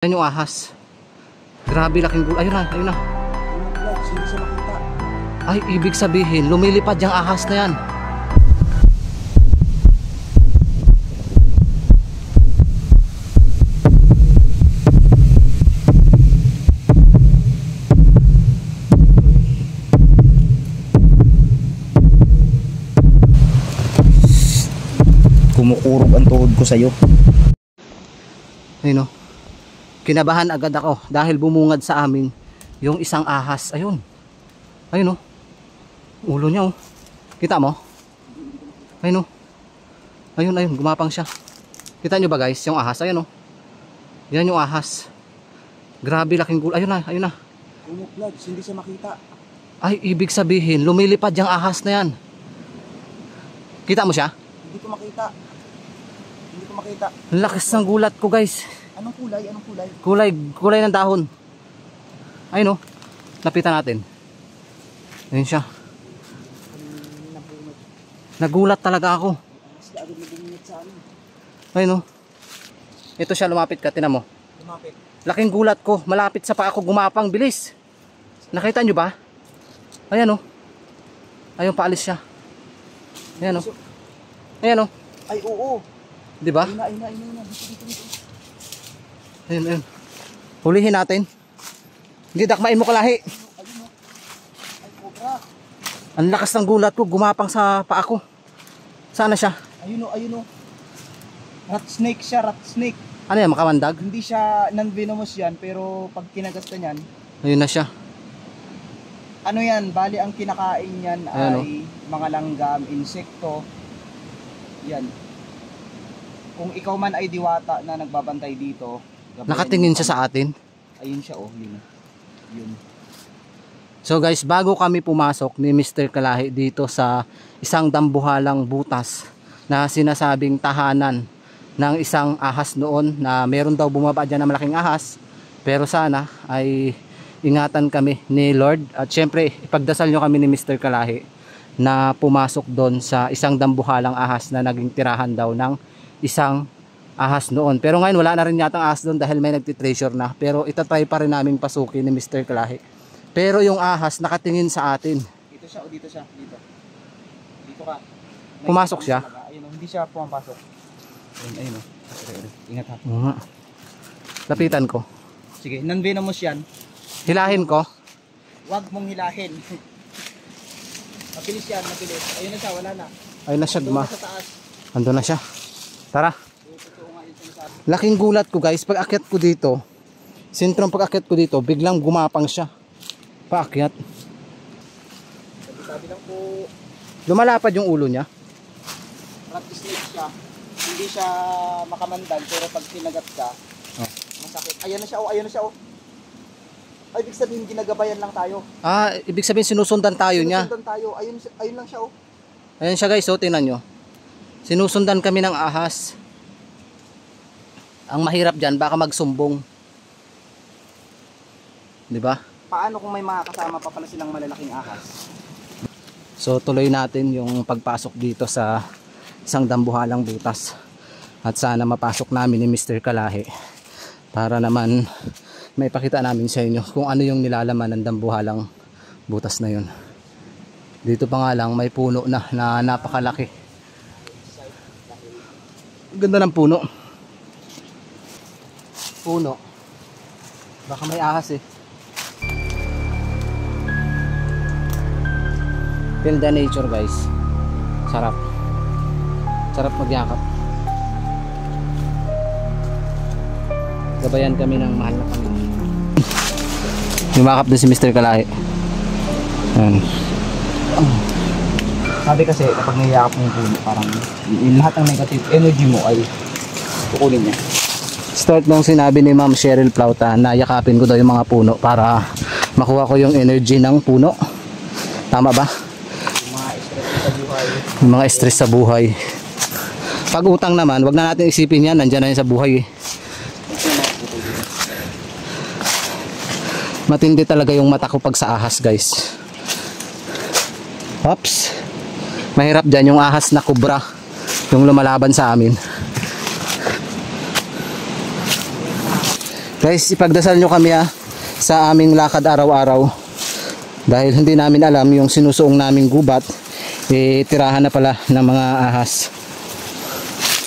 Yan yung ahas. Grabe laking gulo. Ayun na, ayun na. Ay, ibig sabihin, lumilipad yung ahas na yan. Kumukurog ang tuhod ko sa'yo. Ayun o. Kinabahan agad ako dahil bumungad sa amin yung isang ahas. Ayun. Ayun o. Ulo niya o. Kita mo? Ayun o. Ayun, ayun. Gumapang siya. Kita nyo ba guys? Yung ahas. Ayun o. Yan yung ahas. Grabe laking gulo. Ayun na. Ayun na. Kumuklog. Hindi siya makita. Ay, ibig sabihin, lumilipad yung ahas na yan. Kita mo siya? Hindi ko makita. Hindi ko makita. Lakas ng gulat ko guys. Anong kulay? Anong kulay? Kulay ng dahon. Ayun o. Lapitan natin. Ayun siya. Nagulat talaga ako. Ayun o. Ito siya, lumapit ka. Tinan mo. Lumapit. Laking gulat ko. Malapit sa paa ko. Gumapang. Bilis. Nakita nyo ba? Ayan o. Ayun, paalis siya. Ayan o. Ayan o. Ay, oo. Diba? Ayun na. Dito. Ayun, ayun. Hulihin natin. Hindi, dakmain mo kalahi. Ayun o. Ay, cobra. Ang lakas ng gulat ko. Gumapang sa paa ko. Sana siya? Ayun o. Rat snake siya, rat snake. Ano yan, makamandag? Hindi siya non-venomous yan, pero pag kinagat ka niyan, Ayun na siya. ano yan, bali ang kinakain niyan Ayan, ay mga langgam, insekto. Yan. Kung ikaw man ay diwata na nagbabantay dito, Nakatingin siya sa atin. Ayun siya, yun. Yun. So guys, bago kami pumasok ni Mr. Kalahi dito sa isang dambuhalang butas na sinasabing tahanan ng isang ahas noon, na meron daw bumaba dyan na malaking ahas, pero sana ay ingatan kami ni Lord, at syempre ipagdasal nyo kami ni Mr. Kalahi na pumasok doon sa isang dambuhalang ahas na naging tirahan daw ng isang ahas noon. Pero ngayon wala na rin yatang ahas doon dahil may nagtitreasure na, pero itatry pa rin namin pasukin ni Mr. Kalahi. Pero yung ahas nakatingin sa atin. Dito siya o dito siya? Dito. Dito ka. Pumasok siya? Ayun, hindi siya pumapasok. Ayun. Ingat ha. Lapitan ko. Sige, non-venomous yan. Hilahin ko. Huwag mong hilahin. Mabilis yan, mabilis. Ayun na siya, wala na. Ayun na siya, Doon sa taas. ando na siya. Tara. Laking gulat ko guys, pag akyat ko dito, sentrong pag akyat ko dito, biglang gumapang siya. Paakyat. Sabi lang po, Lumalapad yung ulo niya. rat snake siya. Hindi siya makamandag, pero pag kinagat ka, masakit. Ayan na siya, ayun na siya. Ay, ibig sabihin ginagabayan lang tayo. Ah, ibig sabihin sinusundan tayo niya. Sinusundan tayo. Ayun lang siya. Ayan siya guys, tingnan nyo. Sinusundan kami ng ahas. Ang mahirap dyan, baka magsumbong. Diba? Paano kung may mga kasama pa pala silang malalaking ahas? So tuloy natin yung pagpasok dito sa isang dambuhalang butas. At sana mapasok namin ni Mr. Kalahi para naman may pakita namin sa inyo kung ano yung nilalaman ng dambuhalang butas na yun. Dito pa nga lang may puno na napakalaki. Ganda ng puno. Puno. Baka may ahas eh. Feel the nature guys. Sarap. Sarap magyakap. Gabayan kami ng mahal na Panginoon. Yumakap din si Mr. Kalahi. Ayan. Sabi kasi kapag niyakap mo yung puno, parang lahat ng negative energy mo ay kukunin niya. Start nung sinabi ni Ma'am Cheryl Plauta na yakapin ko daw yung mga puno para makuha ko yung energy ng puno. Tama ba? Yung mga stress sa buhay. Pag utang naman, wag na natin isipin yan, nandyan na yan sa buhay eh. Matindi talaga yung mata ko pag sa ahas guys. Oops. Mahirap dyan yung ahas na kubra, yung lumalaban sa amin. Guys, ipagdasal nyo kami sa aming lakad araw-araw. Dahil hindi namin alam yung sinusuong naming gubat, tirahan na pala ng mga ahas.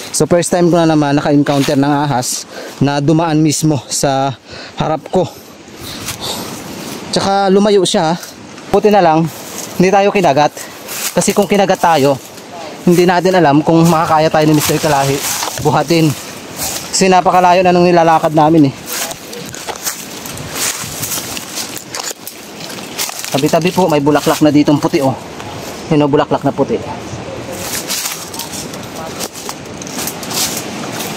So first time ko na naman naka-encounter ng ahas na dumaan mismo sa harap ko. Tsaka lumayo siya. Buti na lang, hindi tayo kinagat. Kasi kung kinagat tayo, hindi natin alam kung makakaya tayo ni Mr. Kalahi buhatin. Kasi napakalayo na nung nilalakad namin eh. Tabi-tabi po, may bulaklak na ditong puti oh. Yun o, bulaklak na puti.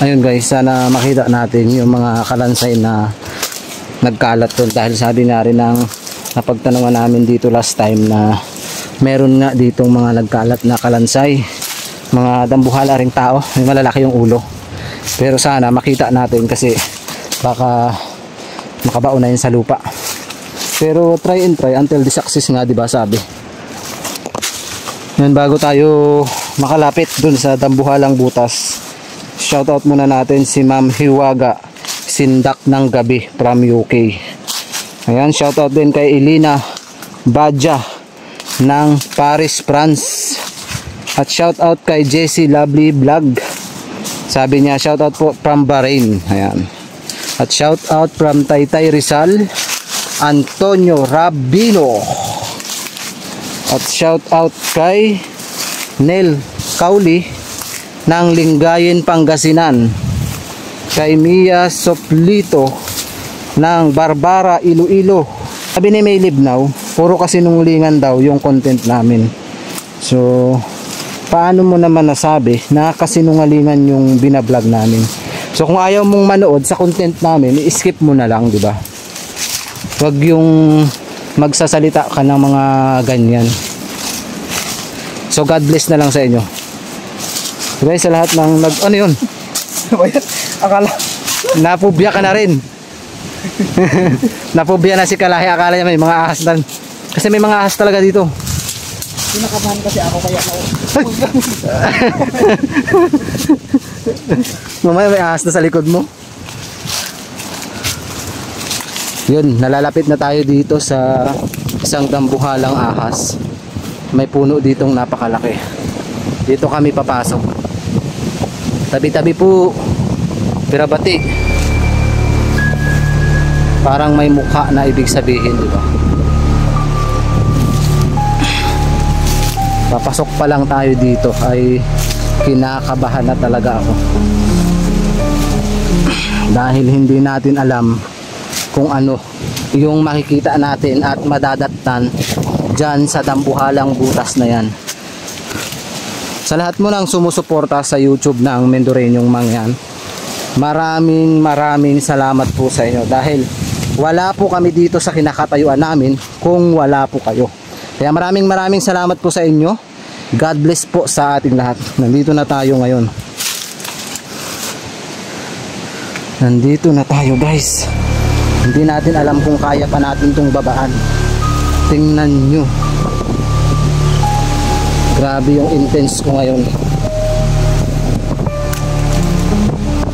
Ayun guys, sana makita natin yung mga kalansay na nagkalat doon. Dahil sabi nga rin ng napagtanungan namin dito last time na meron nga ditong mga nagkalat na kalansay. Mga dambuhala ring tao, may malalaki yung ulo. Pero sana makita natin kasi baka makabaon na yun sa lupa. Pero try and try until the success nga, diba sabi. Yan, bago tayo makalapit dun sa dambuhalang butas, shoutout muna natin si Ma'am Hiwaga Sindak ng Gabi from UK. Ayan, shoutout din kay Elina Badja ng Paris, France. At shoutout kay Jessie Lovely Vlog. Sabi niya shoutout po from Bahrain. Ayan. At shoutout from Taytay Rizal, Antonio Rabino. At shout out kay Nel Kauli ng Lingayen, Pangasinan. Kay Mia Soplito ng Barbara, Iloilo. Sabi ni May Libnaw, puro kasinungalingan daw yung content namin. So paano mo naman nasabi na kasinungalingan yung binablog namin? So kung ayaw mong manood sa content namin, i-skip mo na lang, di ba? Wag yung magsasalita ka ng mga ganyan. So God bless na lang sa inyo. Guys, sa lahat ng ano yun? Akala napubya ka na rin. Napubya na si Kalahi, akala niya may mga ahas na. Kasi may mga ahas talaga dito. Kinakabahan kasi ako kaya ako. Mamaya may ahas na sa likod mo. Yun, nalalapit na tayo dito sa isang dambuhalang ahas. May puno ditong napakalaki. Dito kami papasok. Tabi-tabi po, birabati. Parang may mukha na ibig sabihin, di ba? Papasok pa lang tayo dito ay kinakabahan na talaga ako. Dahil hindi natin alam kung ano yung makikita natin at madadatnan dyan sa dambuhalang butas na yan. Sa lahat mo nang sumusuporta sa YouTube ng Mendoreñong Mangyan, maraming salamat po sa inyo dahil wala po kami dito sa kinakatayuan namin kung wala po kayo. Kaya maraming salamat po sa inyo. God bless po sa ating lahat. Nandito na tayo ngayon. Nandito na tayo guys. Hindi natin alam kung kaya pa natin itong babaan. Tingnan nyo. Grabe yung intense ko ngayon.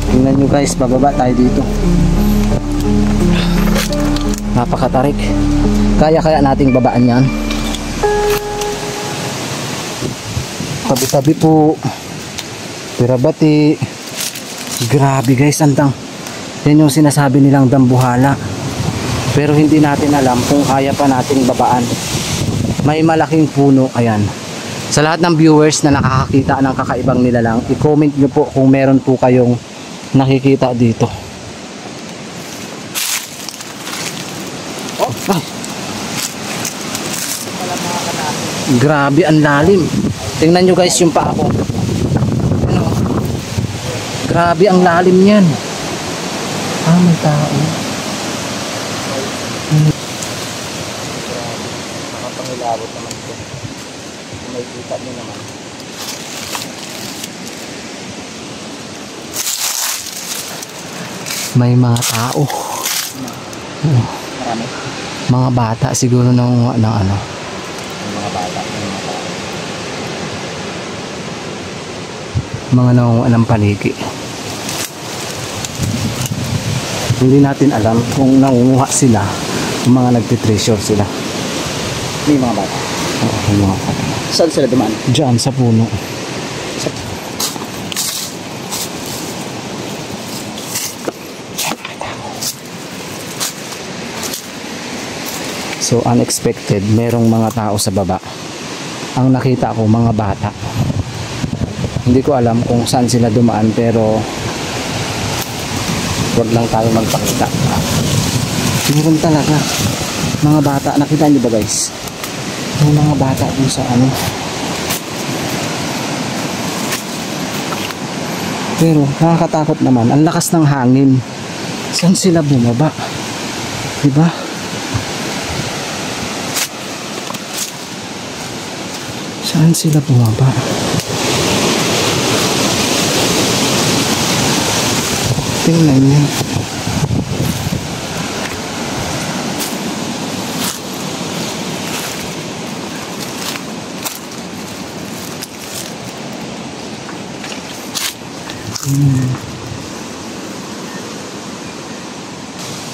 Tingnan nyo guys, bababa tayo dito. Napakatarik. Kaya nating babaan yan. Tabi-tabi po. Pirabati. Grabe guys, andang. Yan yung sinasabi nilang dambuhala. Pero hindi natin alam kung kaya pa nating babaan. May malaking puno, ayan. Sa lahat ng viewers na nakakakita ng kakaibang nilalang, i-comment nyo po kung meron po kayong nakikita dito. Oh, ay. Grabe, ang lalim. Tingnan nyo guys yung paa ko. Ano? Grabe, ang lalim niyan. Ah, may tao. Nakapangilabot naman ito. May kita nyo naman. May mga tao. Marami. Mga bata siguro ng ano. Mga bata. Mga nangunguha ng paligi. Hindi natin alam kung nangunguha sila, kung mga nagtitreasure sila. May mga bata. Oo, yung mga bata. Saan sila dumaan? Diyan sa puno. So unexpected, merong mga tao sa baba. Ang nakita ko, mga bata. Hindi ko alam kung saan sila dumaan, pero wag lang tayo magpakita. Meron talaga mga bata. Nakita niyo ba guys? Yung mga bata dun sa ano. Pero nakakatakot naman. Ang lakas ng hangin. Saan sila bumaba? Diba? Saan sila bumaba? Tingnan niyo.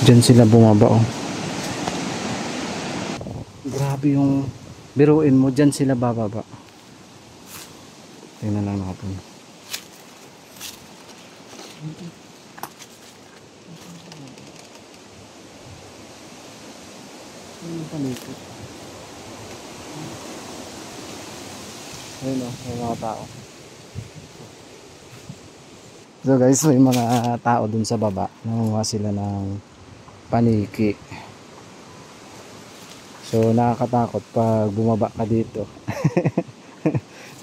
Diyan sila bumaba oh. Grabe yung biruin mo, diyan sila bababa. Tingnan lang natin. Ayun oh, may mga tao. So guys, may mga tao dun sa baba. Nangunguha sila ng paniki. So nakakatakot pag bumaba ka dito.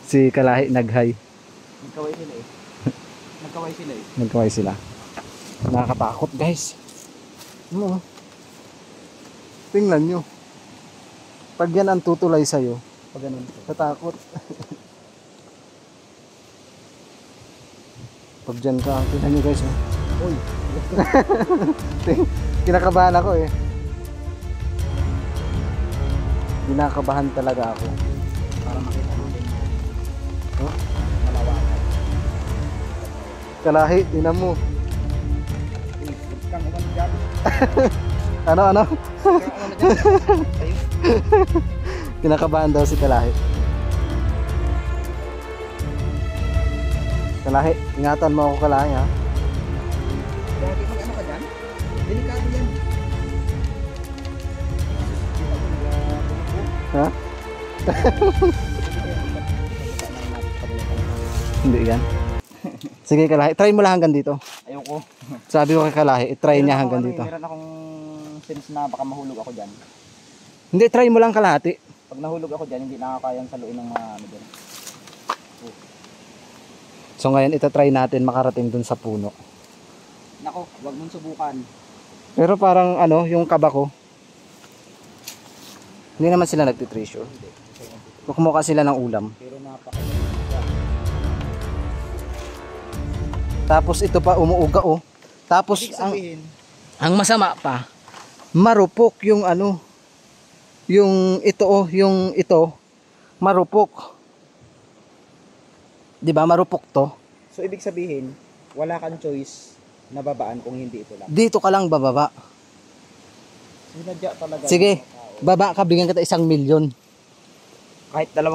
Si Kalahi nag-hi. Nagkaway sila eh. Nagkaway sila eh. Nagkaway sila. Nakakatakot guys. Ano? Tingnan nyo. Pag yan ang tutulay sa'yo, pag ganun, tatakot. Pag dyan ka, tingnan nyo guys. Oh. Uy. Kinakabahan ako eh. Kinakabahan talaga ako. Para makita natin. Huh? Malawakan. Kalahi, tingnan mo. Uy, huwag kang umano dyan. Ano? Huwag kang umano dyan. Ayun. Kinakabahan daw si Kalahi. Kalahi, ingatan mo ako Kalahi ha. Lagi mag-ano ka dyan? Delikado yan. Ha? Hindi yan. Sige Kalahi, try mo lang hanggang dito. Ayoko. Sabi ko kay Kalahi, try niya hanggang dito. Meron akong sense na baka mahulog ako dyan. Hindi, try mo lang kalahati. Pag nahulog ako dyan, hindi nakakayang saluin ng mga ano dyan. So ngayon, ito-try natin makarating dun sa puno. Nako, wag mong subukan. Pero parang ano, yung kaba ko. Hindi naman sila nagtitreasure. Kumuha sila ng ulam. Pero napaka... Tapos ito pa umuuga oh. Tapos Ibig sabihin, ang masama pa, marupok yung ano, yung ito oh, yung ito, marupok. 'Di ba marupok to? so ibig sabihin, wala kang choice na babaan kung hindi ito lang. Dito ka lang bababa. Sinadya talaga. Sige, baba ka, bigyan kita 1 milyon. Kahit 2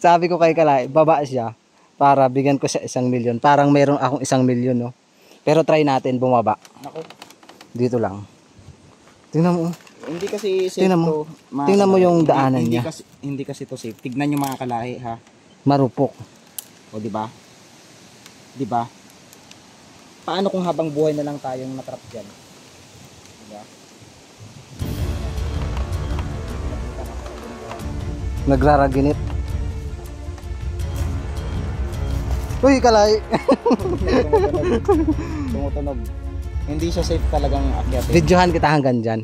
Sabi ko kay Kalay, baba siya para bigyan ko siya 1 milyon. Parang meron akong 1 milyon, no. Pero try natin bumaba. Nako. Dito lang. Tingnan mo. Hindi kasi safe Tingnan mo. to. mga Tingnan mo kalahi. yung daanan hindi, niya. Hindi kasi to safe. Tignan nyo mga kalahi ha. Marupok. O di ba? Di ba? Paano kung habang buhay na lang tayong natrap diyan? Di ba? Nagraraginit. Uy, Kalay. Tumutunog. Hindi siya safe talagang akyatin. Videohan kita hanggang dyan.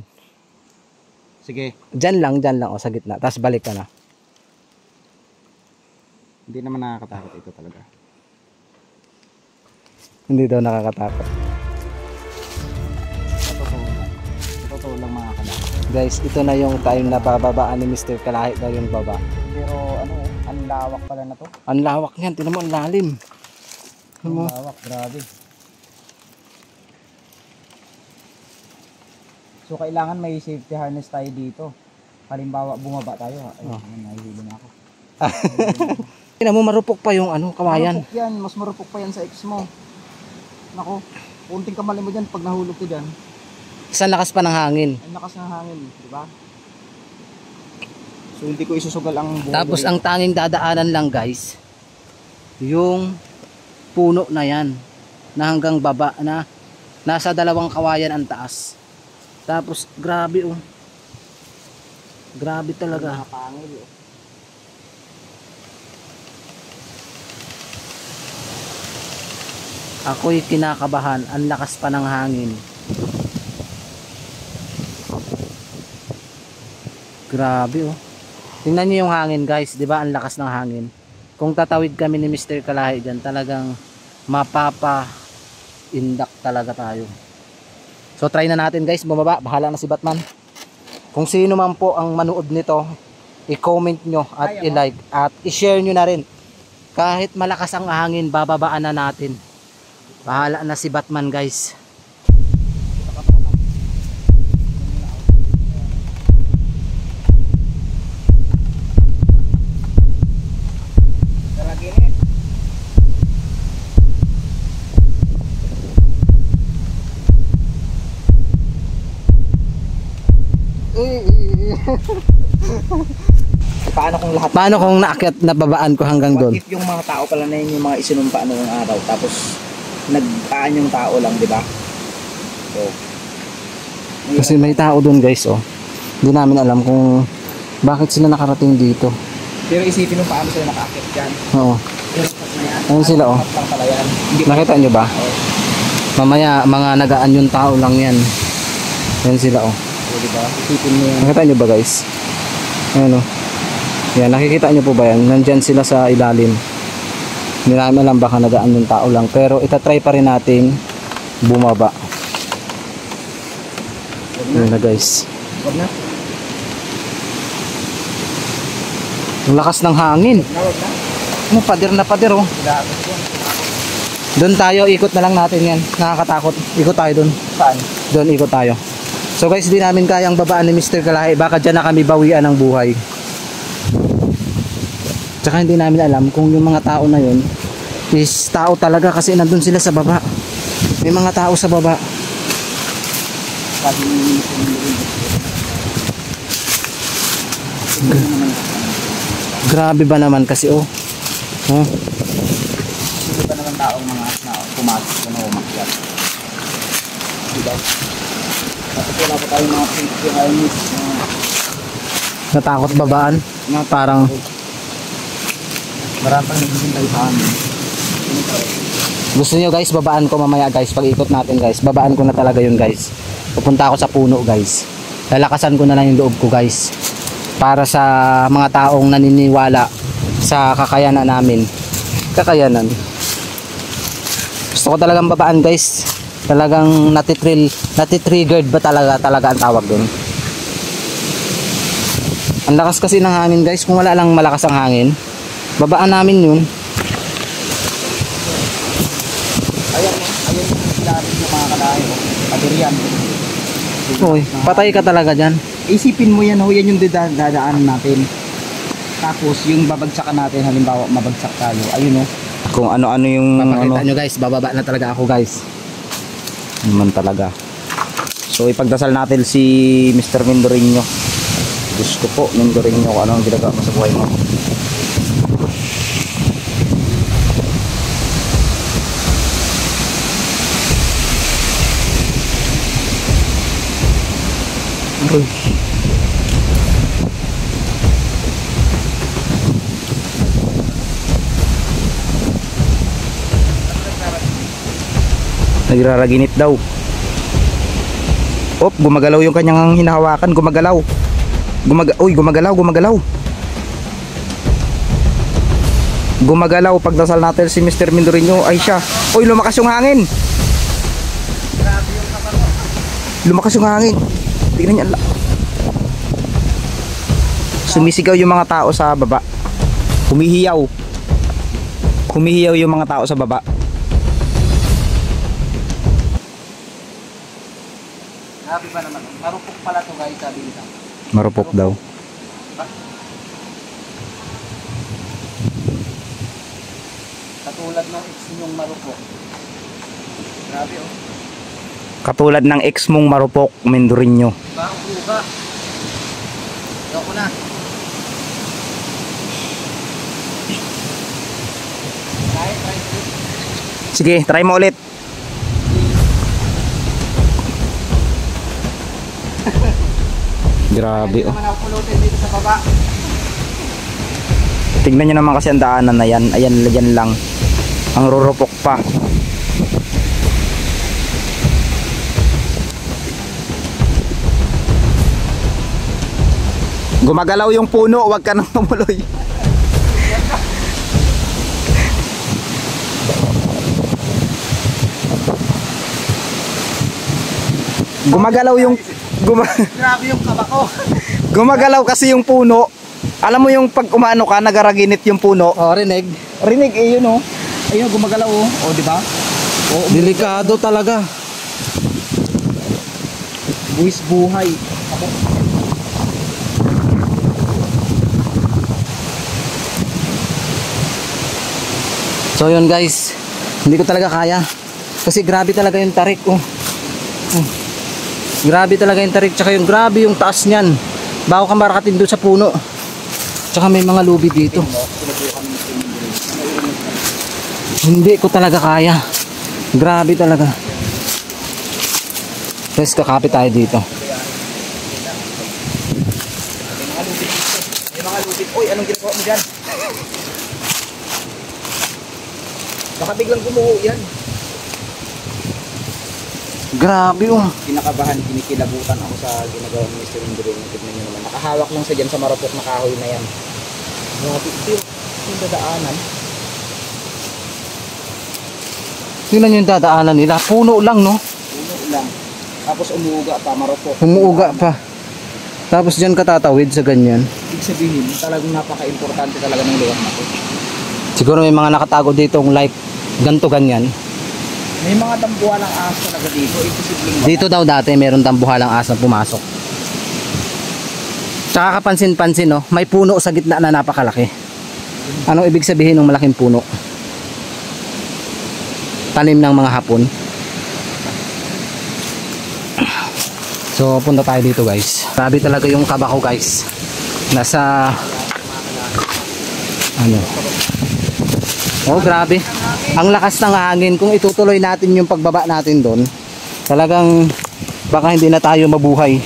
Sige. Dyan lang o sa gitna. Tapos balik ka na. Hindi naman nakakatakot ito talaga. Hindi daw nakakatakot. Totoo lang mga kalahi. Guys, ito na yung time na bababaan ni Mr. Kalahi daw yung baba. Pero ano, ang lawak pala na to. Ang lawak niyan. Tinan mo, ang lalim. Tinan mo. Ang lawak, grabe. So kailangan may safety harness tayo dito. Halimbawa bumaba tayo. Ay, nahihilo na ako. Tingnan mo, marupok pa yung kawayan. Marupok yan, mas marupok pa yan sa X mo. Nako, kunting kamali mo dyan pag nahulog ko dyan. Isang lakas pa ng hangin. Ang lakas ng hangin, di ba? So hindi ko isusugal ang buhay. Tapos ang tanging dadaanan lang guys, yung puno na yan na hanggang baba na nasa 2 kawayan ang taas. Tapos grabe oh. Grabe talaga. Nakapangil oh. Ako'y kinakabahan, ang lakas pa ng hangin. Grabe oh. Tingnan niyo yung hangin guys, 'di ba? Ang lakas ng hangin. Kung tatawid kami ni Mr. Kalahi diyan, talagang mapapa-indak talaga tayo. So try na natin guys, bumaba, bahala na si Batman. Kung sino man po ang manood nito, i-comment nyo at i-like at i-share nyo na rin. Kahit malakas ang hangin, bababaan na natin. Bahala na si Batman guys. Paano kung naakyat na babaan ko hanggang doon? What if yung mga tao pala na yun yung mga isinumpa noong araw tapos nagpaan yung tao lang, di ba? So, kasi may tao doon guys oh. Hindi namin alam kung bakit sila nakarating dito. Pero isipin mo paano sila nakaakyat dyan. Oo. Ayun sila oh. Nakita nyo ba? Mamaya mga nagaan yung tao lang yan. Ayun sila oh. Diba? Isipin mo yan. Nakita nyo ba guys? Ayun oh. Yan, nakikita nyo po ba yan? Nandyan sila sa ilalim. Hindi namin alam, baka nagaan yung tao lang. Pero itatry pa rin natin bumaba. Ayun na guys. Wag na. Ang lakas ng hangin. Wag na. Pader na pader oh. Doon tayo, ikot na lang natin yan. Nakakatakot. Ikot tayo doon. Saan? Doon ikot tayo. So guys, di namin kayang babaan ni Mr. Kalahi. Baka dyan na kami bawian ng buhay. Tsaka hindi namin alam kung yung mga tao na yun is tao talaga kasi nandun sila sa baba. May mga tao sa baba. Grabe ba naman kasi oh. Huh? Hindi ba naman taong mga pumasok na umakyat? Diba? Tapos wala pa tayong mga safety harness. Natakot babaan? Parang marami pang naghihintay sa amin. gusto nyo guys, babaan ko mamaya guys. Pag ikot natin guys, babaan ko na talaga yun guys. Pupunta ako sa puno guys. Lalakasan ko na lang yung loob ko guys. Para sa mga taong naniniwala sa kakayanan namin. Kakayanan. Gusto ko talagang babaan guys. Talagang natitriggered ba talaga ang tawag doon. Ang lakas kasi ng hangin guys. Kung wala lang malakas ang hangin, babaan namin yun. Ayan yung sinabi yung mga kalayo. Pader Uy, patay ka talaga dyan. Isipin mo yan, yan yung dadaanan natin. Tapos yung babagsakan natin, halimbawa mabagsak tayo. Ayun oh. Kung ano-ano yung papakita nyo guys, bababa na talaga ako guys. Naman talaga. So ipagdasal natin si Mr. Mindorino. Diyos ko po, Mindorino, kung ano ang ginagawa mo sa buhay mo. Uy. Nagraraginit daw. Op, gumagalaw yung kanyang hinahawakan, gumagalaw. Gumagalaw. Gumagalaw pagdasal natin si Mr. Mindorino. Ay siya. Uy, lumakas yung hangin. Lumakas yung hangin. Tingnan niyo. Sumisigaw yung mga tao sa baba. Humihiyaw. Humihiyaw yung mga tao sa baba. Grabe pa naman. Marupok pala to guys, sabi nila. Marupok daw. Katulad ng ex yung marupok. Grabe oh. Katulad ng ex mong marupok, Mendorinyo. Bang uga. Ito ko na. Try. Sige, try mo ulit. Grabe Hindi oh. naman ako pulutin dito sa baba. Tignan nyo naman kasi ang daanan na yan. Ayan, yan lang. Ang rurupok pa. Gumagalaw yung puno, wag ka nang tumuloy. Gumagalaw yung Grabe yung kaba ko. gumagalaw kasi yung puno. Alam mo yung pag umano ka, nagaraginit yung puno. Oh, rinig. Rinig eh yun oh. Ayun gumagalaw oh. Oh, di ba? Oh, Delikado talaga. buwis buhay. Ako. So yun guys, hindi ko talaga kaya. Kasi grabe talaga yung tarik oh. Grabe talaga yung tarik, tsaka yung grabe yung taas niyan. Bago ka marakatin doon sa puno. Tsaka may mga lubi dito. Hindi ko talaga kaya. Grabe talaga. Guys, kakapit tayo dito. May mga lupit. Uy, anong ginagawa mo dyan? Baka biglang gumuho yan. Grabe oh. Kinakabahan, kinikilabutan ako sa ginagawa ni Mr. Indreng. Tignan nyo naman. Nakahawak lang siya dyan sa marupok na kahoy na yan. Grabe, ito yung dadaanan. Tingnan nyo yung dadaanan nila. Puno lang no. Puno lang. Tapos umuuga pa, marupok. Umuuga pa. Tapos dyan katatawid sa ganyan. Ibig sabihin, talagang napaka-importante talaga ng lugar na to. Siguro may mga nakatago dito like ganto ganyan. May mga tambuhan ng ahas talaga dito. Imposibleng baka. Dito daw dati meron tambuhalang asang pumasok. Tsaka kapansin-pansin no, may puno sa gitna na napakalaki. Anong ibig sabihin ng malaking puno? Tanim ng mga Hapon. So punta tayo dito guys. Grabe talaga yung kaba ko guys. Nasa ano? Oh grabe. Ang lakas ng hangin. Kung itutuloy natin yung pagbaba natin doon, talagang baka hindi na tayo mabuhay.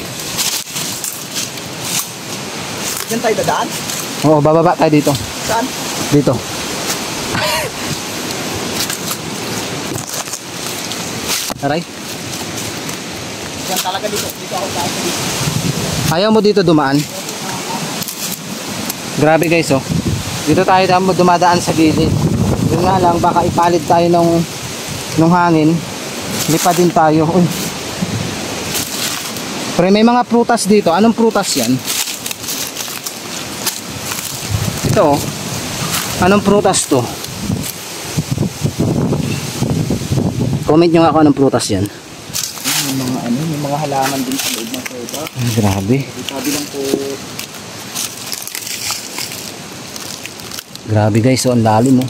Diyan tayo dadaan? Oo, bababa tayo dito. Saan? Dito. Aray. Diyan talaga dito. Dito ako tayo dito. Ayaw mo dito dumaan? Grabe guys oh. Dito tayo dumadaan sa gilid. Yun nga lang, baka ipalit tayo nung hangin. Lipa din tayo. Uy. Pero may mga prutas dito. Anong prutas yan? Ito oh. Anong prutas to? Comment nyo nga kung anong prutas yan. Yung mga ano, yung mga halaman din sa loob ng kuweba. Grabe. Sabi lang po, Grabe guys, so ang lalim oh.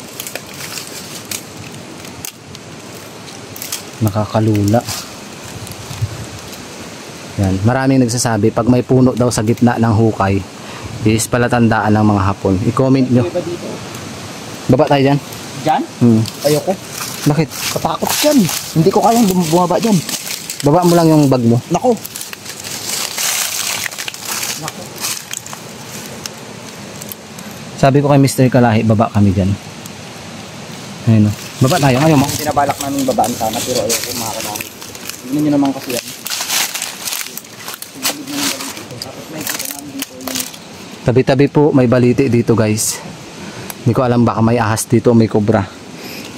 Nakakalula. Yan, maraming nagsasabi pag may puno daw sa gitna ng hukay is palatandaan ng mga Hapon. I-comment nyo. kuweba dito. Baba tayo dyan. Diyan? Ayoko. Bakit? Katakot dyan. Hindi ko kayang bumaba dyan. Baba mo lang yung bag mo. Nako. Nako. Sabi ko kay Mr. Kalahi, baba kami dyan. Ayun oh. Baba tayo, ayaw mo. Pinabalak namin babaan sana pero ayoko makakamami. Tignan nyo naman kasi yan. Tapos may kita namin dito yung Tabi-tabi po, may baliti dito guys. Hindi ko alam baka may ahas dito, may cobra.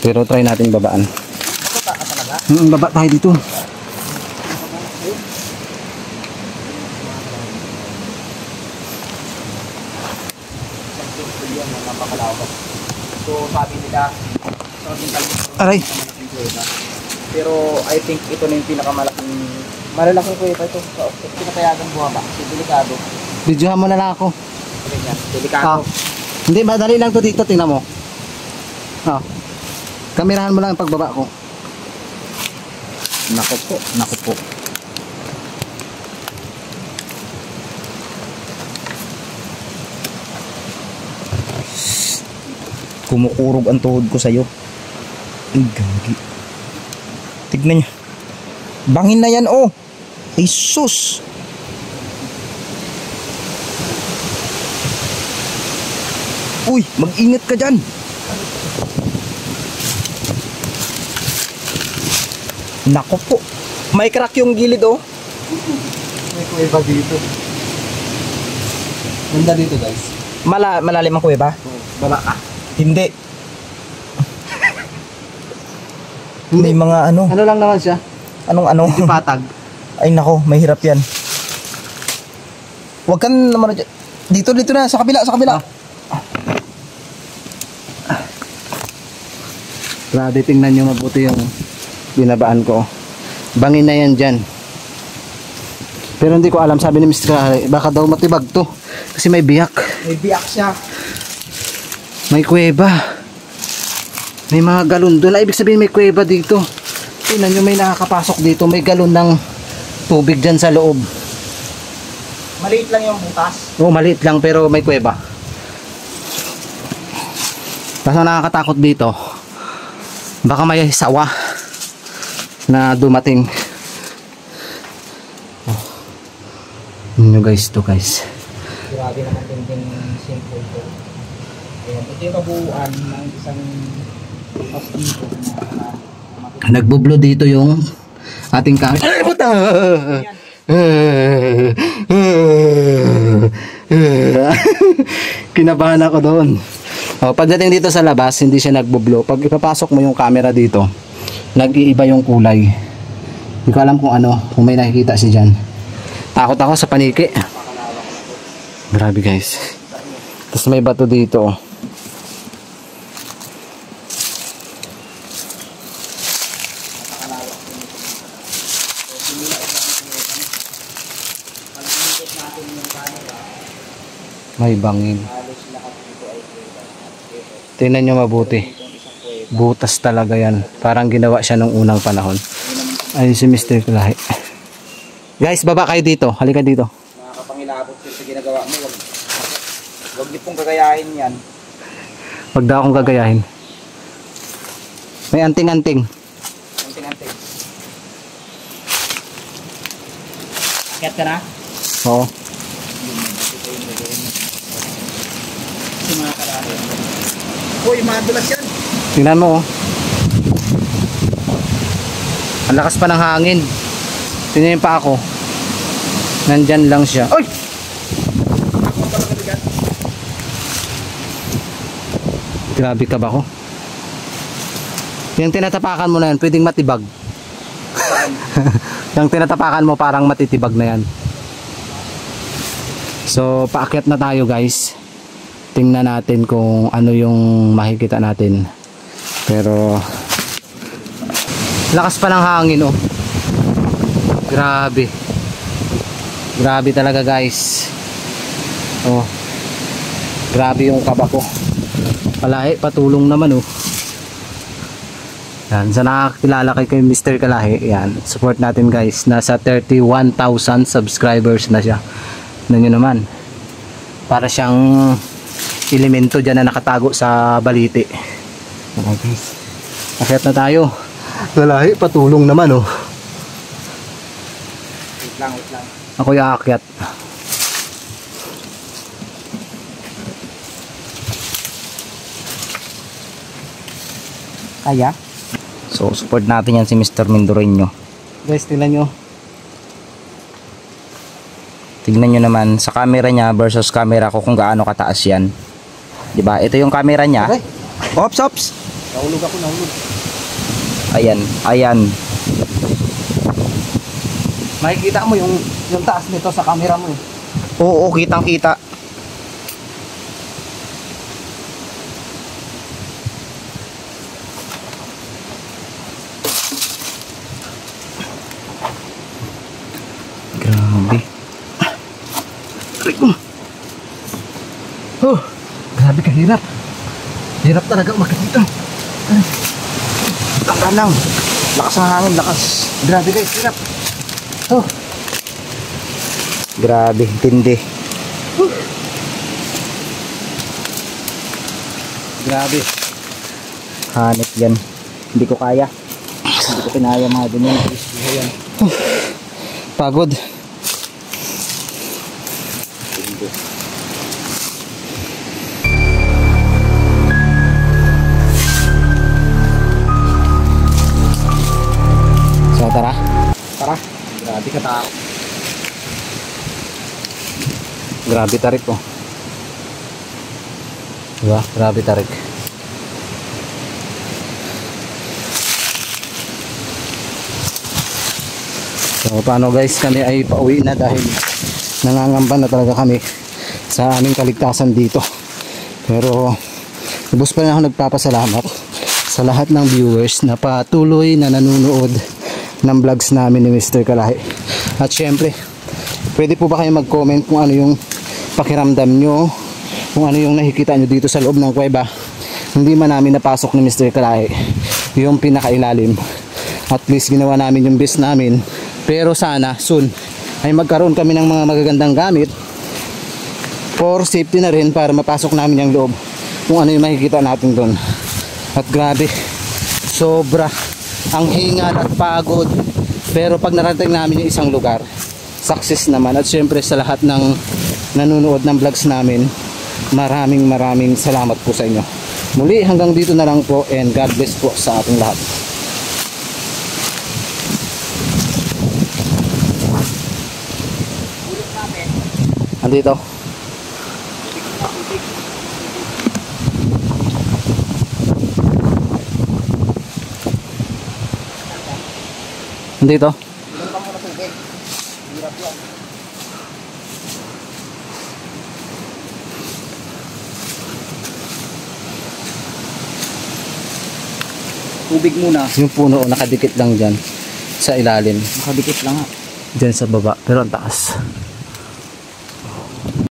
Pero try natin babaan. taka talaga. Baba tayo dito. So sabi nila, so din talaga Aray. malaking kuweba. Pero I think ito na yung pinakamalaking Malalaking kuweba ito. So, pinapayagan buha ba? Kasi delikado. Videohan mo na lang ako. Ganyan, delikado. Hindi, madali lang to dito, tingnan mo. Ah. Kamerahan mo lang ang pagbaba ko. Nako po, nako po. Kumukurog ang tuhod ko sa'yo. Ay, gagi. Tignan nyo. Bangin na yan, oh. Ay, sus. Uy, mag-ingat ka dyan. Nako po. May crack yung gilid, oh. May kuweba dito. Ganda dito, guys. Malalim ang kuweba? Baba ka. Hindi. May mga ano. Ano lang naman siya? Anong ano? Medyo patag. Ay nako, mahirap yan. Huwag kang naman dyan. Dito na, sa kabila, sa kabila. Grabe, tingnan nyo mabuti yung binabaan ko. Bangin na yan dyan. Pero hindi ko alam, sabi ni Mr. Kalahari, baka daw matibag to. Kasi may biyak. May biyak siya. May kuweba. May mga galon doon. Ibig sabihin may kuweba dito. Tingnan nyo, may nakakapasok dito. May galon ng tubig dyan sa loob. Maliit lang yung butas. Oo, maliit lang pero may kuweba. Kaso nakakatakot dito, baka may sawa na dumating. Oh. Yun nyo guys, to guys. Grabe naman din simple ito. Ayan, ito yung kabuuan ng isang house dito na Nagbublo dito yung ating camera. Ay, puta! Kinabahan ako doon. O, pagdating dito sa labas, hindi siya nagbublo. Pag ipapasok mo yung camera dito, nag-iiba yung kulay. Hindi ko alam kung ano, kung may nakikita si dyan. Takot ako sa paniki. Grabe guys. Tapos may bato dito. May bangin. Tingnan nyo mabuti. Butas talaga yan. Parang ginawa siya nung unang panahon. Ayun si Mr. Kalahi. Guys, baba kayo dito. Halika dito. nakakapangilabot sa ginagawa mo. Wag niyo pong gagayahin yan. Wag daw akong gagayahin. May anting-anting. Anting-anting. Akyat ka na? Oo. Kasi mga karami. Uy, madulas yan. Tingnan mo oh. Ang lakas pa ng hangin. Tingnan pa ako. Nandyan lang siya. Oy! Grabe ka ba ko? Yung tinatapakan mo na yan, pwedeng matibag. Yung tinatapakan mo parang matitibag na yan. So, paakyat na tayo guys. Tingnan natin kung ano yung makikita natin. Pero lakas pa ng hangin oh. Grabe. Grabe talaga guys. Oh. Grabe yung kaba ko. Kalahi, patulong naman oh. Yan, sa nakakilala kay Mr. Kalahi, yan, support natin guys. Nasa 31,000 subscribers na siya. Tignan nyo naman. Para siyang elemento dyan na nakatago sa baliti. Okay guys. Akyat na tayo. Kalahi, patulong naman oh. Wait lang, wait lang. Ako yung aakyat. Kaya? So, support natin yan si Mr. Mindoreño. Guys, tingnan nyo. Tignan nyo naman sa camera niya versus camera ko kung gaano kataas yan. Diba? Ito yung camera niya. Okay. Ops, ops. Nahulog ako, nahulog. Ayan, ayan. Makikita mo yung taas nito sa camera mo eh. Oo, kitang kita. Aray ko. Oh, grabe kahirap. Hirap talaga umakyat dito. Tanggal lang. Lakas ng hangin, lakas. Grabe guys, hirap. Oh, Grabe, tindi. grabe. Hanip yan. Hindi ko kaya. Hindi ko kinaya mga ganyan. Ayan. Pagod. So tara. Tara. Grabe ka ta. Grabe tarik oh. Diba? Grabe tarik. So paano guys, kami ay pauwi na dahil nangangamba na talaga kami sa aming kaligtasan dito. Pero lubos pa rin ako nagpapasalamat sa lahat ng viewers na patuloy na nanonood ng vlogs namin ni Mr. Kalahi. At syempre, pwede po ba kayo mag-comment kung ano yung pakiramdam nyo, kung ano yung nakikita nyo dito sa loob ng kuweba. Hindi man namin napasok ni Mr. Kalahi yung pinakailalim. At least ginawa namin yung best namin. Pero sana soon ay magkaroon kami ng mga magagandang gamit for safety na rin para mapasok namin yung loob kung ano yung makikita natin doon. At grabe, sobra ang hingal at pagod. Pero pag narating namin yung isang lugar, success naman. At syempre sa lahat ng nanonood ng vlogs namin, maraming salamat po sa inyo. Muli hanggang dito na lang po, and God bless po sa ating lahat. Andito. Andito. Meron kang muna tubig. Hirap yan. Tubig muna. Yung puno nakadikit lang dyan sa ilalim. Nakadikit lang ha. Dyan sa baba, pero ang taas.